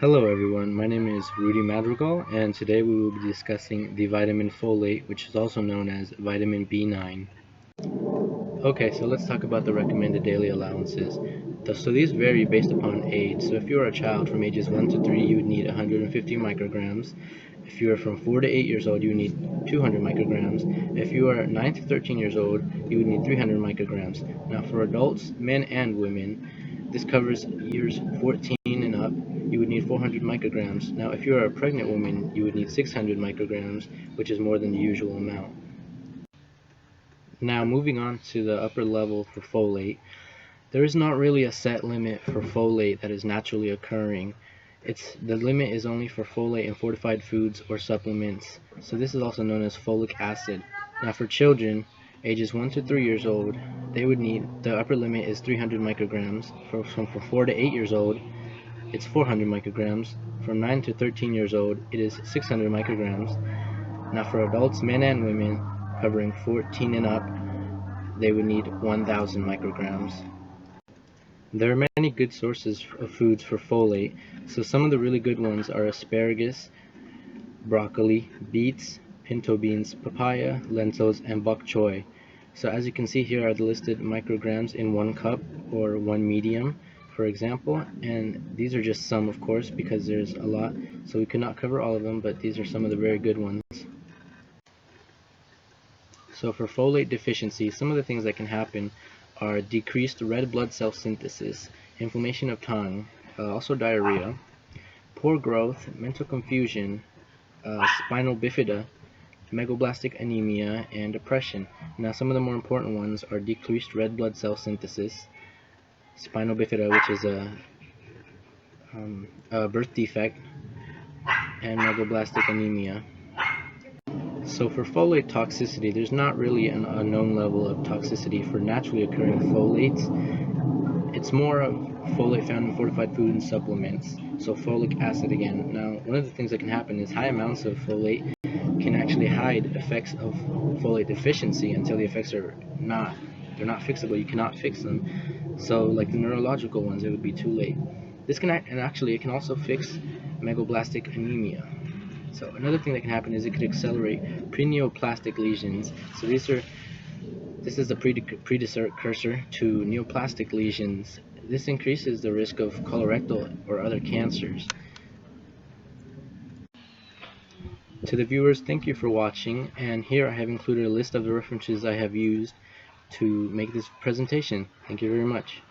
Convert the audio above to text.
Hello everyone, my name is Rudy Madrigal and today we will be discussing the vitamin folate, which is also known as vitamin B9. Okay, so let's talk about the recommended daily allowances. So these vary based upon age. So if you are a child from ages 1 to 3, you would need 150 micrograms. If you are from 4 to 8 years old, you would need 200 micrograms. If you are 9 to 13 years old, you would need 300 micrograms. Now for adults, men and women, this covers years 14 and up, you would need 400 micrograms. Now if you are a pregnant woman, you would need 600 micrograms, which is more than the usual amount. Now moving on to the upper level for folate, there is not really a set limit for folate that is naturally occurring. The limit is only for folate in fortified foods or supplements. So this is also known as folic acid. Now for children ages 1 to 3 years old, the upper limit is 300 micrograms. From 4 to 8 years old, it's 400 micrograms. From 9 to 13 years old, it is 600 micrograms. Now for adults, men and women, covering 14 and up, they would need 1000 micrograms. There are many good sources of foods for folate, so some of the really good ones are asparagus, broccoli, beets, pinto beans, papaya, lentils, and bok choy. So as you can see, here are the listed micrograms in 1 cup or 1 medium, for example, and these are just some, of course, because there's a lot, so we could not cover all of them, but these are some of the very good ones. So for folate deficiency, some of the things that can happen are decreased red blood cell synthesis, inflammation of tongue, also diarrhea, poor growth, mental confusion, spinal bifida, megaloblastic anemia, and depression. Now some of the more important ones are decreased red blood cell synthesis, spinal bifida, which is a birth defect, and megaloblastic anemia. So for folate toxicity, there's not really a known level of toxicity for naturally occurring folates. It's more of folate found in fortified food and supplements, so folic acid again. Now, one of the things that can happen is high amounts of folate can actually hide effects of folate deficiency until the effects they're not fixable. You cannot fix them. So like the neurological ones, it would be too late. This can it can also fix megaloblastic anemia. So another thing that can happen is it could accelerate preneoplastic lesions. So this is the precursor to neoplastic lesions. This increases the risk of colorectal or other cancers. To the viewers, thank you for watching, and here I have included a list of the references I have used to make this presentation. Thank you very much.